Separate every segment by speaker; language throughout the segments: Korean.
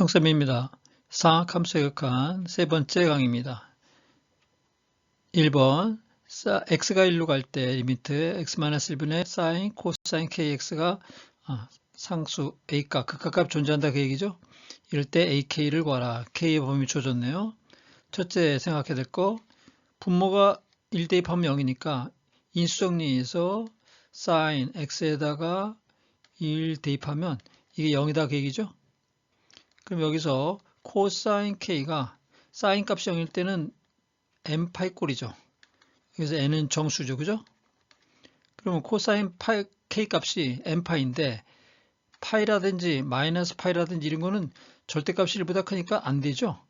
Speaker 1: 형쌤입니다. 상학함수에 역한 세 번째 강의입니다. 1번 x가 1로 갈 때 리미트 x-1분의 sin, 코사인 kx가 상수 a값, 극각값 존재한다 그 얘기죠. 이럴 때 ak를 구하라. k의 범위 줘줬네요. 첫째 생각해야 될 거, 분모가 1 대입하면 0이니까 인수정리에서 sin x에다가 1 대입하면 이게 0이다 그 얘기죠. 그럼 여기서 코사인 k가 사인 값이 0일 때는 n파이 꼴이죠. 여기서 n은 정수죠. 그죠? 그러면 코사인 k 값이 n파인데 파이라든지 마이너스 파이라든지 이런 거는 절대값이 1보다 크니까 안 되죠.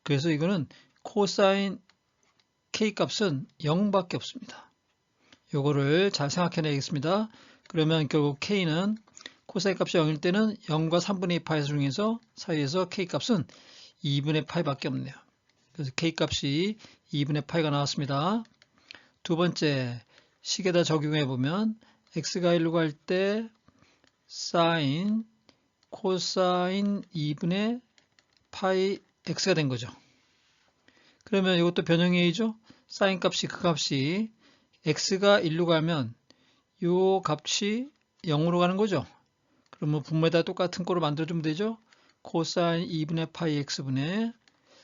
Speaker 1: 그래서 이거는 코사인 k 값은 0밖에 없습니다. 요거를 잘 생각해내겠습니다. 그러면 결국 k는 코사인 값이 0일 때는 0과 3분의 2 파이 중에서 사이에서 k 값은 2분의 파이밖에 없네요. 그래서 k 값이 2분의 파이가 나왔습니다. 두 번째, 식에다 적용해 보면 x가 1로 갈 때 사인, 코사인 2분의 파이 x가 된 거죠. 그러면 이것도 변형해야죠. 사인 값이 그 값이 x가 1로 가면 이 값이 0으로 가는 거죠. 그러면 분모에다 똑같은 꼴을 만들어주면 되죠. 코사인 2분의 파이 x분의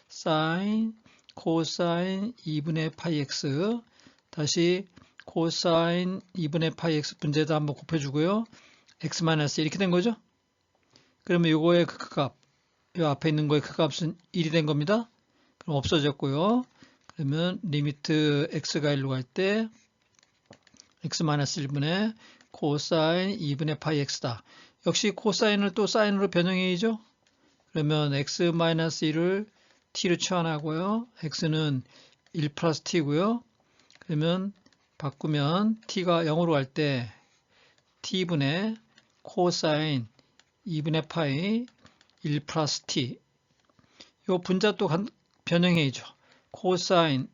Speaker 1: 사인 코사인 2분의 파이 x 다시 코사인 2분의 파이 x 분제에다 한번 곱해주고요. x 마이너스 이렇게 된 거죠. 그러면 요거의 극값, 요 앞에 있는 거의 극값은 1이 된 겁니다. 그럼 없어졌고요. 그러면 리미트 x가 1로 갈 때 x 마이너스 1분의 코사인 2분의 파이 x다. 역시 코사인을 또 사인으로 변형해야죠. 그러면 x-1을 t로 치환하고요. x는 1 플러스 t고요. 그러면 바꾸면 t가 0으로 갈 때 t분의 코사인 2분의 파이 1 플러스 t. 요 분자 또 변형해야죠. 코사인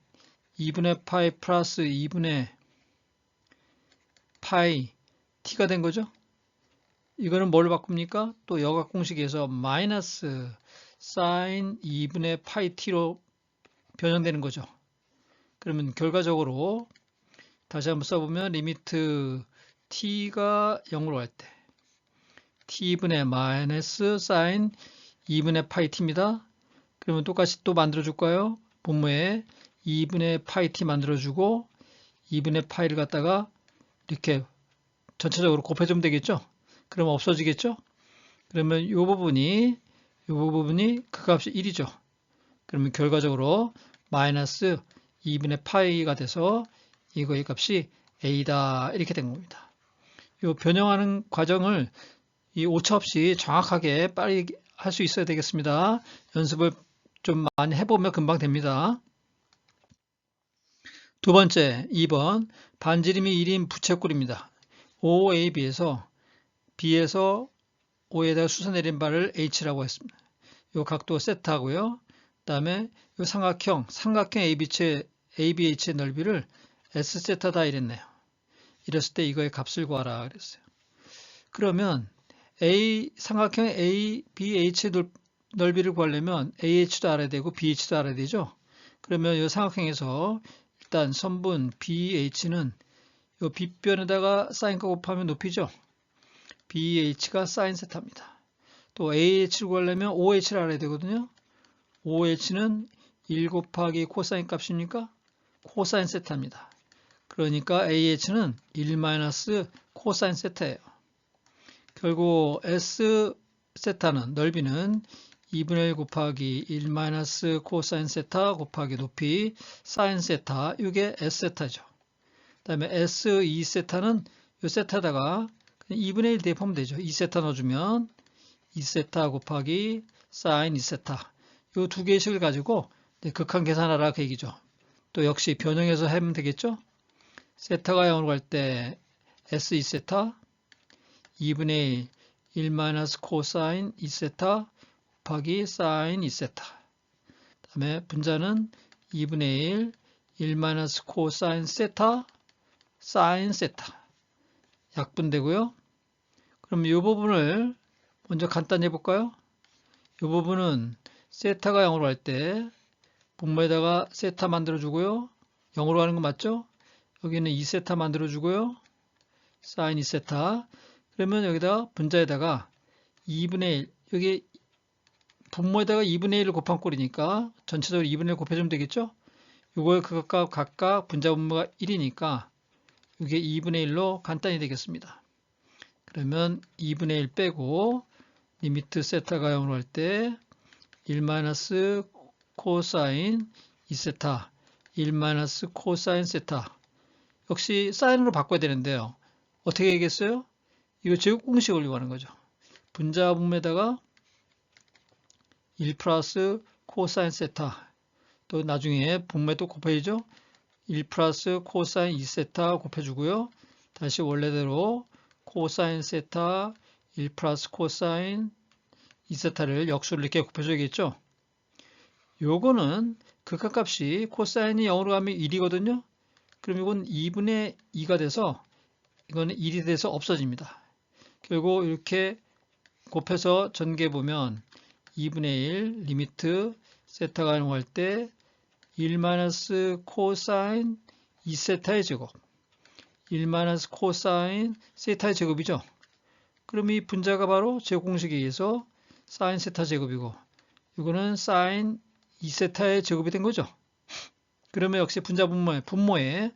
Speaker 1: 2분의 파이 플러스 2분의 파이 t가 된 거죠. 이거는 뭘 바꿉니까? 또 역학 공식에서 마이너스 사인 2분의 파이 t로 변형되는 거죠. 그러면 결과적으로 다시 한번 써보면 리미트 t가 0으로 갈 때 t분의 마이너스 사인 2분의 파이 t입니다. 그러면 똑같이 또 만들어줄까요? 분모에 2분의 파이 t 만들어주고 2분의 파이를 갖다가 이렇게 전체적으로 곱해주면 되겠죠? 그러면 없어지겠죠? 그러면 이 부분이 그 값이 1이죠. 그러면 결과적으로 마이너스 2분의 파이가 돼서 이거의 값이 a다 이렇게 된 겁니다. 이 변형하는 과정을 이 오차 없이 정확하게 빨리 할 수 있어야 되겠습니다. 연습을 좀 많이 해보면 금방 됩니다. 두 번째, 2번 반지름이 1인 부채꼴입니다. OAB에서 B에서 O에다가 수서 내린 바를 H라고 했습니다. 이 각도 세타고요. 그 다음에 이 삼각형 ABH의 넓이를 S 세타다 이랬네요. 이랬을 때 이거의 값을 구하라 그랬어요. 그러면 삼각형 ABH의 넓이를 구하려면 AH도 알아야 되고 BH도 알아야 되죠. 그러면 이 삼각형에서 일단 선분 BH는 이 빗변에다가 사인과 곱하면 높이죠. BH가 사인 세타입니다. 또 AH를 구하려면 OH를 알아야 되거든요. OH는 1 곱하기 코사인 값이니까 코사인 세타입니다. 그러니까 AH는 1 마이너스 코사인 세타예요. 결국 S 세타는 넓이는 2분의 1 곱하기 1 마이너스 코사인 세타 곱하기 높이 사인 세타, 이게 S 세타죠. 그 다음에 S2 세타는 이 세타에다가 2분의 1 대입하면 되죠. 2세타 넣어주면 2세타 곱하기 사인 2세타. 이 두 개의 식을 가지고 극한 계산하라 그 얘기죠. 또 역시 변형해서 하면 되겠죠. 세타가 0으로 갈 때 S2세타 2분의 1 마이너스 코사인 2세타 곱하기 사인 2세타. 그 다음에 분자는 2분의 1 마이너스 코사인 세타 사인 세타. 약분되고요. 그럼 이 부분을 먼저 간단히 해볼까요? 이 부분은 세타가 0으로 갈 때 분모에다가 세타 만들어주고요. 0으로 가는 거 맞죠? 여기는 2세타 만들어주고요. 사인 2세타. 그러면 여기다 분자에다가 2분의 1, 여기 분모에다가 2분의 1을 곱한 꼴이니까 전체적으로 2분의 1 곱해주면 되겠죠? 이거에 각각 분자 분모가 1이니까 이게 2분의 1로 간단히 되겠습니다. 그러면 2분의 1 빼고 리미트 세타가 0으로 할 때 1 마이너스 코사인 2세타 1 마이너스 코사인 세타 역시 사인으로 바꿔야 되는데요. 어떻게 하겠어요? 이거 제곱 공식을 이용하는 거죠. 분자 분모에다가 1 플러스 코사인 세타 또 나중에 분모에 또 곱해야죠. 1 플러스 코사인 2세타 곱해주고요. 다시 원래대로 코사인 세타 1 플러스 코사인 2세타를 역수를 이렇게 곱해줘야겠죠. 요거는 극한값이 코사인이 0으로 가면 1이거든요. 그럼 이건 2분의 2가 돼서 이거는 1이 돼서 없어집니다. 결국 이렇게 곱해서 전개해 보면 2분의 1 리미트 세타가 0 할 때 1 마이너스 코사인 2세타의 제곱 1 마이너스 코사인 세타의 제곱이죠. 그럼 이 분자가 바로 제곱 공식에 의해서 사인 세타 제곱이고 이거는 사인 2세타의 제곱이 된 거죠. 그러면 역시 분자 분모에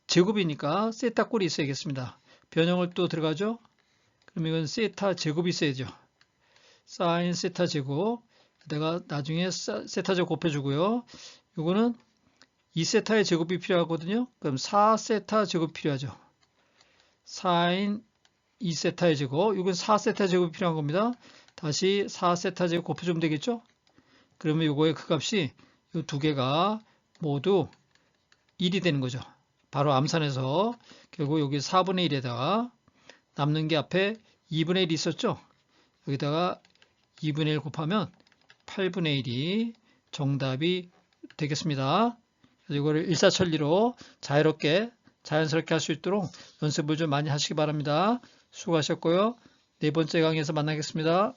Speaker 1: 제곱이니까 세타 꼴이 있어야겠습니다. 변형을 또 들어가죠. 그럼 이건 세타 제곱이 있어야죠. 사인 세타 제곱 내가 나중에 세타 제곱 곱해주고요. 이거는 2세타의 제곱이 필요하거든요. 그럼 4세타 제곱 필요하죠. 사인 2세타의 제곱 이건 4세타 제곱이 필요한 겁니다. 다시 4세타 제곱 곱해주면 되겠죠. 그러면 이거의 그 값이 이 두 개가 모두 1이 되는 거죠. 바로 암산해서 결국 여기 4분의 1에다가 남는 게 앞에 2분의 1이 있었죠. 여기다가 2분의 1 곱하면 8분의 1이 정답이 되겠습니다. 그래서 이거를 일사천리로 자연스럽게 할 수 있도록 연습을 좀 많이 하시기 바랍니다. 수고하셨고요. 네 번째 강의에서 만나겠습니다.